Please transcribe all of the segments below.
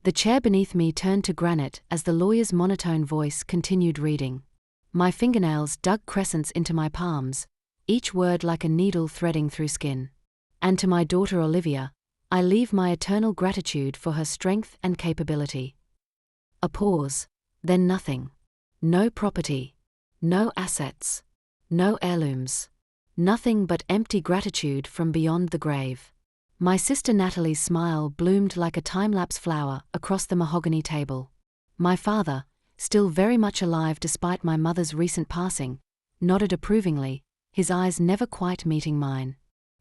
The chair beneath me turned to granite as the lawyer's monotone voice continued reading. My fingernails dug crescents into my palms, each word like a needle threading through skin. And to my daughter Olivia, I leave my eternal gratitude for her strength and capability. A pause, then nothing. No property. No assets. No heirlooms. Nothing but empty gratitude from beyond the grave. My sister Natalie's smile bloomed like a time-lapse flower across the mahogany table. My father, still very much alive despite my mother's recent passing, nodded approvingly, his eyes never quite meeting mine.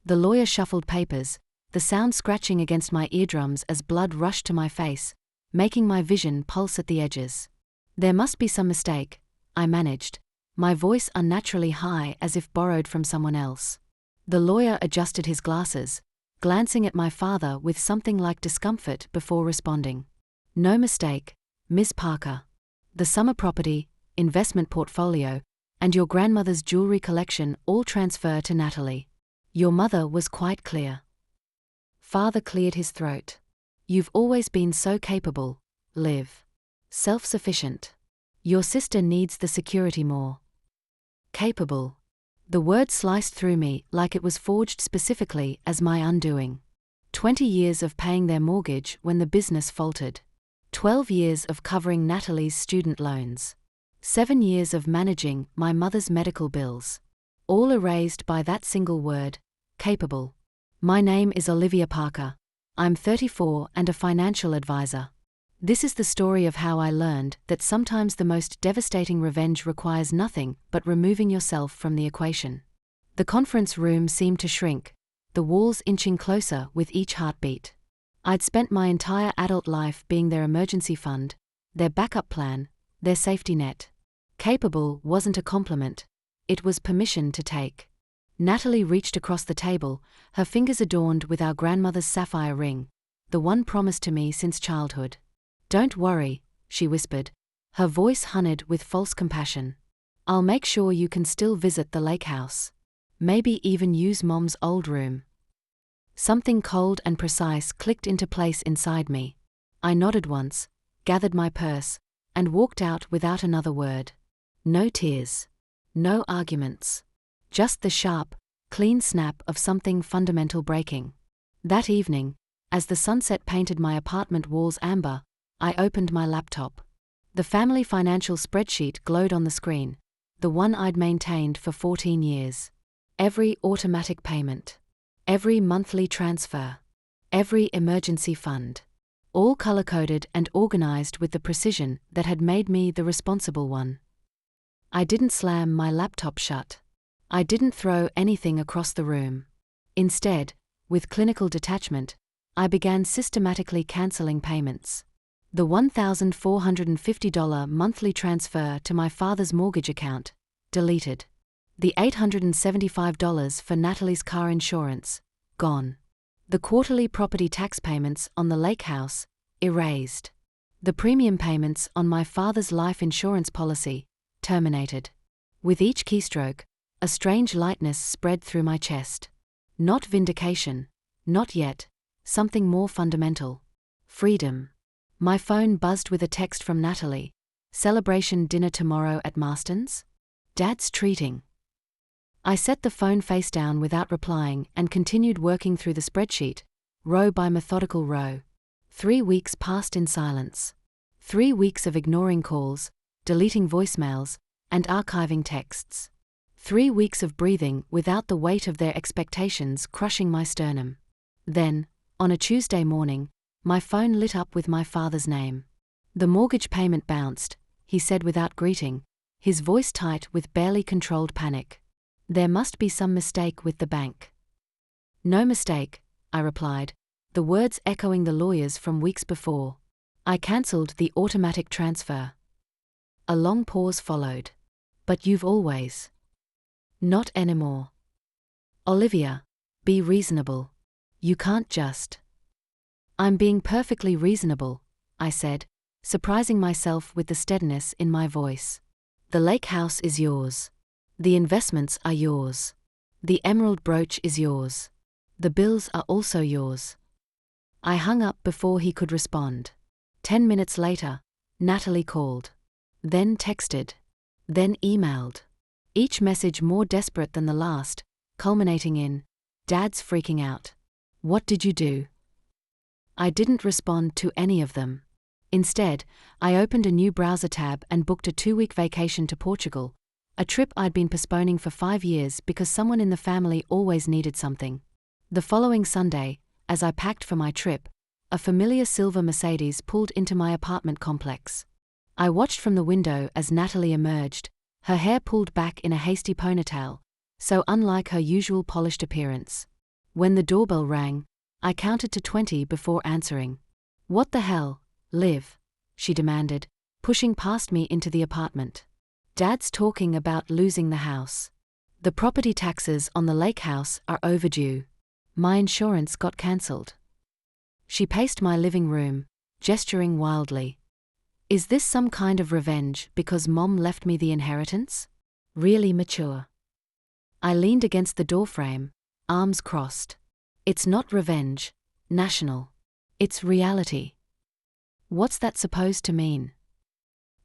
The lawyer shuffled papers, the sound scratching against my eardrums as blood rushed to my face, making my vision pulse at the edges. There must be some mistake, I managed, my voice unnaturally high as if borrowed from someone else. The lawyer adjusted his glasses, glancing at my father with something like discomfort before responding. No mistake, Ms. Parker. The summer property, investment portfolio, and your grandmother's jewelry collection all transfer to Natalie. Your mother was quite clear. Father cleared his throat. You've always been so capable, Liv. Self-sufficient. Your sister needs the security more. Capable. The word sliced through me like it was forged specifically as my undoing. 20 years of paying their mortgage when the business faltered. 12 years of covering Natalie's student loans. 7 years of managing my mother's medical bills. All erased by that single word, capable. My name is Olivia Parker. I'm 34 and a financial advisor. This is the story of how I learned that sometimes the most devastating revenge requires nothing but removing yourself from the equation. The conference room seemed to shrink, the walls inching closer with each heartbeat. I'd spent my entire adult life being their emergency fund, their backup plan, their safety net. Capable wasn't a compliment, it was permission to take. Natalie reached across the table, her fingers adorned with our grandmother's sapphire ring, the one promised to me since childhood. Don't worry, she whispered, her voice honeyed with false compassion. I'll make sure you can still visit the lake house. Maybe even use Mom's old room. Something cold and precise clicked into place inside me. I nodded once, gathered my purse, and walked out without another word. No tears. No arguments. Just the sharp, clean snap of something fundamental breaking. That evening, as the sunset painted my apartment walls amber, I opened my laptop. The family financial spreadsheet glowed on the screen, the one I'd maintained for 14 years. Every automatic payment. Every monthly transfer. Every emergency fund. All color-coded and organized with the precision that had made me the responsible one. I didn't slam my laptop shut. I didn't throw anything across the room. Instead, with clinical detachment, I began systematically canceling payments. The $1,450 monthly transfer to my father's mortgage account, deleted. The $875 for Natalie's car insurance, gone. The quarterly property tax payments on the lake house, erased. The premium payments on my father's life insurance policy, terminated. With each keystroke, a strange lightness spread through my chest. Not vindication, not yet, something more fundamental. Freedom. My phone buzzed with a text from Natalie. Celebration dinner tomorrow at Marston's? Dad's treating. I set the phone face down without replying and continued working through the spreadsheet, row by methodical row. 3 weeks passed in silence. 3 weeks of ignoring calls, deleting voicemails, and archiving texts. 3 weeks of breathing without the weight of their expectations crushing my sternum. Then, on a Tuesday morning, my phone lit up with my father's name. The mortgage payment bounced, he said without greeting, his voice tight with barely controlled panic. There must be some mistake with the bank. No mistake, I replied, the words echoing the lawyer's from weeks before. I cancelled the automatic transfer. A long pause followed. But you've always. Not anymore. Olivia, be reasonable. You can't just. I'm being perfectly reasonable, I said, surprising myself with the steadiness in my voice. The lake house is yours. The investments are yours. The emerald brooch is yours. The bills are also yours. I hung up before he could respond. 10 minutes later, Natalie called. Then texted. Then emailed. Each message more desperate than the last, culminating in, "Dad's freaking out. What did you do?" I didn't respond to any of them. Instead, I opened a new browser tab and booked a 2-week vacation to Portugal, a trip I'd been postponing for 5 years because someone in the family always needed something. The following Sunday, as I packed for my trip, a familiar silver Mercedes pulled into my apartment complex. I watched from the window as Natalie emerged, her hair pulled back in a hasty ponytail, so unlike her usual polished appearance. When the doorbell rang, I counted to 20 before answering. "What the hell, Liv?" she demanded, pushing past me into the apartment. "Dad's talking about losing the house. The property taxes on the lake house are overdue. My insurance got cancelled." She paced my living room, gesturing wildly. "Is this some kind of revenge because Mom left me the inheritance? Really mature." I leaned against the doorframe, arms crossed. "It's not revenge, National. It's reality." "What's that supposed to mean?"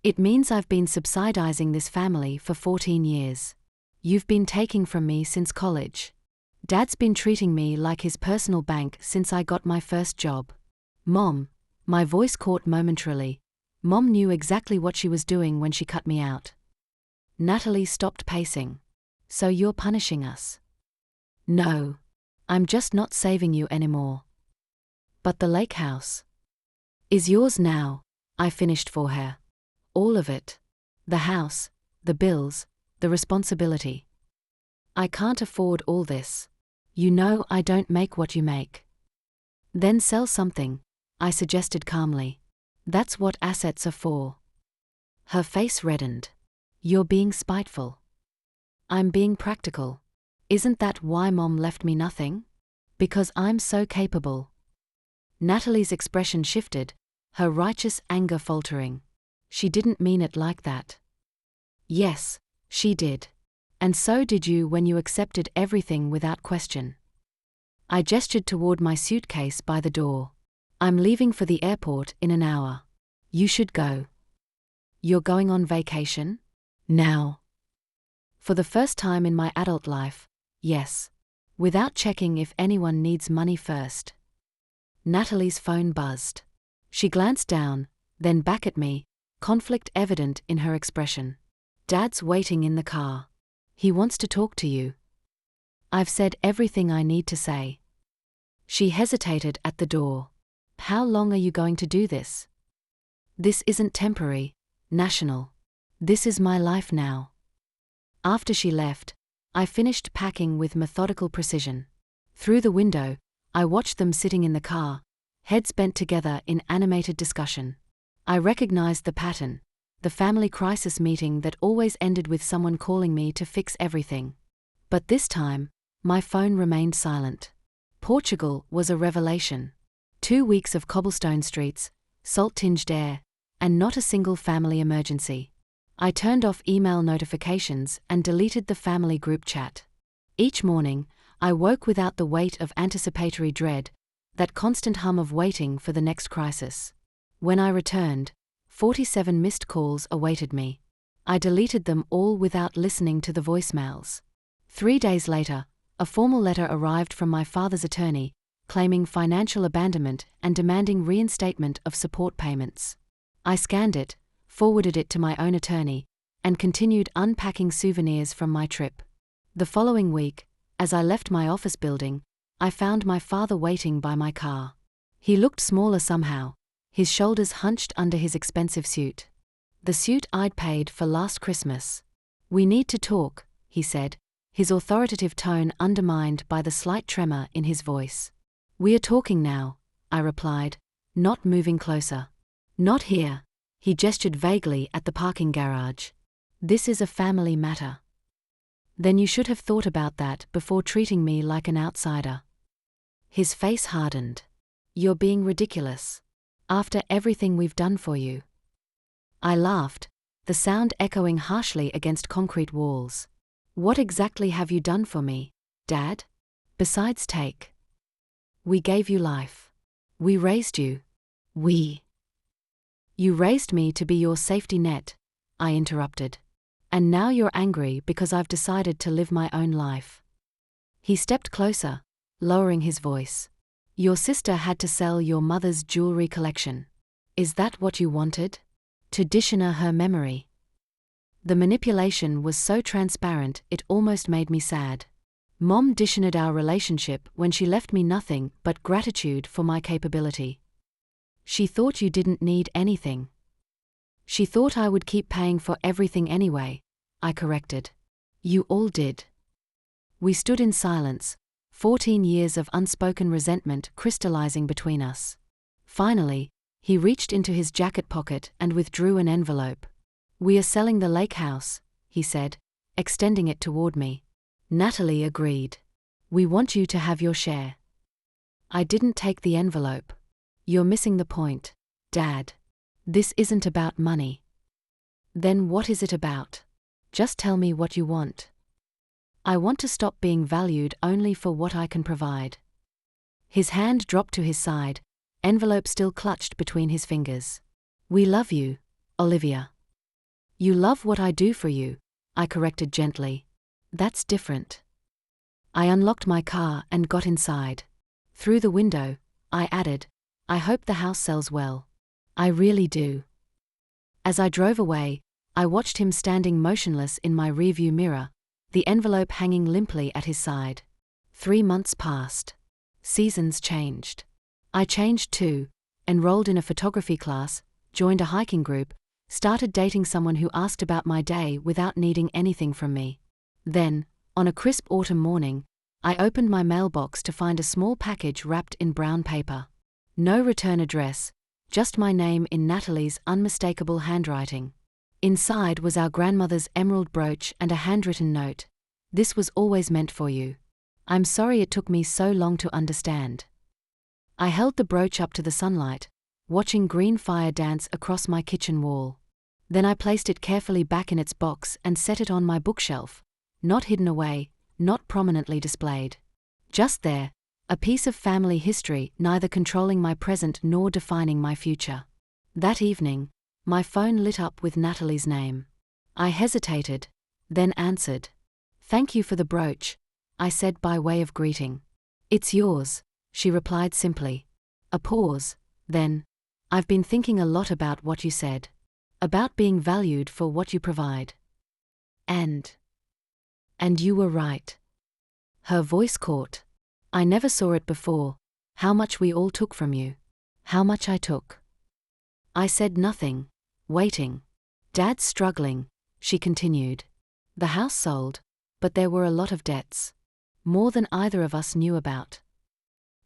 "It means I've been subsidizing this family for 14 years. You've been taking from me since college. Dad's been treating me like his personal bank since I got my first job. Mom," my voice caught momentarily, "Mom knew exactly what she was doing when she cut me out." Natalie stopped pacing. "So you're punishing us?" "No. I'm just not saving you anymore." "But the lake house is yours now," I finished for her. "All of it. The house, the bills, the responsibility. I can't afford all this. You know I don't make what you make." "Then sell something," I suggested calmly. "That's what assets are for." Her face reddened. "You're being spiteful." "I'm being practical. Isn't that why Mom left me nothing? Because I'm so capable." Natalie's expression shifted, her righteous anger faltering. "She didn't mean it like that." "Yes, she did. And so did you when you accepted everything without question." I gestured toward my suitcase by the door. "I'm leaving for the airport in an hour. You should go." "You're going on vacation? Now?" For the first time in my adult life, yes. Without checking if anyone needs money first. Natalie's phone buzzed. She glanced down, then back at me, conflict evident in her expression. "Dad's waiting in the car. He wants to talk to you." "I've said everything I need to say." She hesitated at the door. "How long are you going to do this?" "This isn't temporary, National. This is my life now." After she left, I finished packing with methodical precision. Through the window, I watched them sitting in the car, heads bent together in animated discussion. I recognized the pattern, the family crisis meeting that always ended with someone calling me to fix everything. But this time, my phone remained silent. Portugal was a revelation. 2 weeks of cobblestone streets, salt-tinged air, and not a single family emergency. I turned off email notifications and deleted the family group chat. Each morning, I woke without the weight of anticipatory dread, that constant hum of waiting for the next crisis. When I returned, 47 missed calls awaited me. I deleted them all without listening to the voicemails. 3 days later, a formal letter arrived from my father's attorney, claiming financial abandonment and demanding reinstatement of support payments. I scanned it, forwarded it to my own attorney, and continued unpacking souvenirs from my trip. The following week, as I left my office building, I found my father waiting by my car. He looked smaller somehow, his shoulders hunched under his expensive suit. The suit I'd paid for last Christmas. "We need to talk," he said, his authoritative tone undermined by the slight tremor in his voice. "We are talking now," I replied, not moving closer. "Not here." He gestured vaguely at the parking garage. "This is a family matter." "Then you should have thought about that before treating me like an outsider." His face hardened. "You're being ridiculous. After everything we've done for you." I laughed, the sound echoing harshly against concrete walls. "What exactly have you done for me, Dad? Besides take. We gave you life. We raised you. We You raised me to be your safety net, I interrupted. And now you're angry because I've decided to live my own life. He stepped closer, lowering his voice. Your sister had to sell your mother's jewelry collection. Is that what you wanted? To dishonor her memory. The manipulation was so transparent it almost made me sad. Mom dishonored our relationship when she left me nothing but gratitude for my capability. She thought you didn't need anything. She thought I would keep paying for everything anyway, I corrected. You all did. We stood in silence, 14 years of unspoken resentment crystallizing between us. Finally, he reached into his jacket pocket and withdrew an envelope. We are selling the lake house, he said, extending it toward me. Natalie agreed. We want you to have your share. I didn't take the envelope. You're missing the point, Dad. This isn't about money. Then what is it about? Just tell me what you want. I want to stop being valued only for what I can provide. His hand dropped to his side, envelope still clutched between his fingers. We love you, Olivia. You love what I do for you, I corrected gently. That's different. I unlocked my car and got inside. Through the window, I added, I hope the house sells well. I really do. As I drove away, I watched him standing motionless in my rearview mirror, the envelope hanging limply at his side. 3 months passed. Seasons changed. I changed too, enrolled in a photography class, joined a hiking group, started dating someone who asked about my day without needing anything from me. Then, on a crisp autumn morning, I opened my mailbox to find a small package wrapped in brown paper. No return address, just my name in Natalie's unmistakable handwriting. Inside was our grandmother's emerald brooch and a handwritten note. This was always meant for you. I'm sorry it took me so long to understand. I held the brooch up to the sunlight, watching green fire dance across my kitchen wall. Then I placed it carefully back in its box and set it on my bookshelf, not hidden away, not prominently displayed. Just there, a piece of family history neither controlling my present nor defining my future. That evening, my phone lit up with Natalie's name. I hesitated, then answered. Thank you for the brooch, I said by way of greeting. It's yours, she replied simply. A pause, then, I've been thinking a lot about what you said. About being valued for what you provide. And you were right. Her voice caught. I never saw it before, how much we all took from you. How much I took. I said nothing, waiting. Dad's struggling, she continued. The house sold, but there were a lot of debts. More than either of us knew about.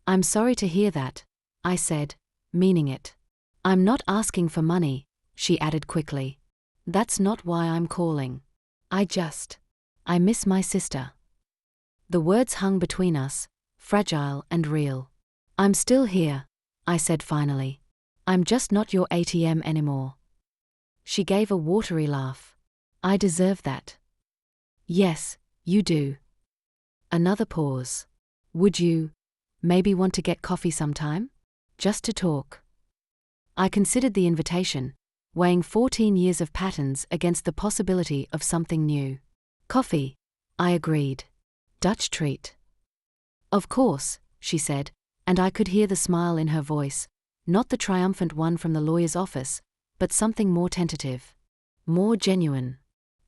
I'm sorry to hear that, I said, meaning it. I'm not asking for money, she added quickly. That's not why I'm calling. I miss my sister. The words hung between us, fragile and real. I'm still here, I said finally. I'm just not your ATM anymore. She gave a watery laugh. I deserve that. Yes, you do. Another pause. Would you, maybe want to get coffee sometime? Just to talk. I considered the invitation, weighing 14 years of patterns against the possibility of something new. Coffee, I agreed. Dutch treat. Of course, she said, and I could hear the smile in her voice, not the triumphant one from the lawyer's office, but something more tentative. More genuine.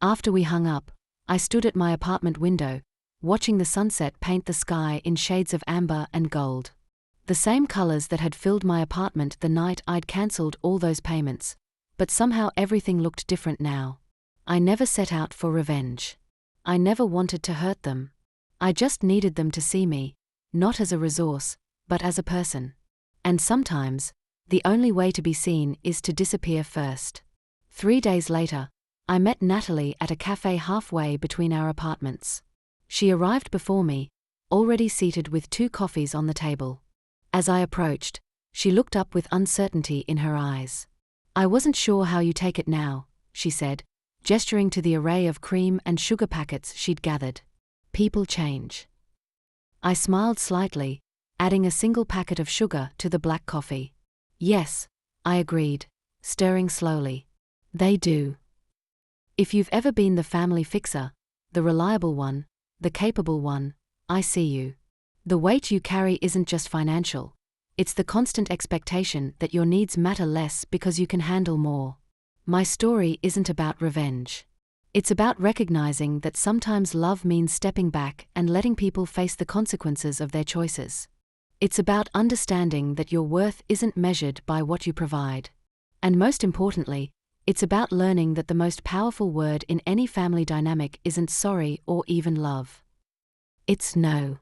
After we hung up, I stood at my apartment window, watching the sunset paint the sky in shades of amber and gold. The same colors that had filled my apartment the night I'd cancelled all those payments, but somehow everything looked different now. I never set out for revenge. I never wanted to hurt them. I just needed them to see me, not as a resource, but as a person. And sometimes, the only way to be seen is to disappear first. 3 days later, I met Natalie at a cafe halfway between our apartments. She arrived before me, already seated with 2 coffees on the table. As I approached, she looked up with uncertainty in her eyes. I wasn't sure how you take it now, she said, gesturing to the array of cream and sugar packets she'd gathered. People change. I smiled slightly, adding a single packet of sugar to the black coffee. Yes, I agreed, stirring slowly. They do. If you've ever been the family fixer, the reliable one, the capable one, I see you. The weight you carry isn't just financial. It's the constant expectation that your needs matter less because you can handle more. My story isn't about revenge. It's about recognizing that sometimes love means stepping back and letting people face the consequences of their choices. It's about understanding that your worth isn't measured by what you provide. And most importantly, it's about learning that the most powerful word in any family dynamic isn't sorry or even love. It's no.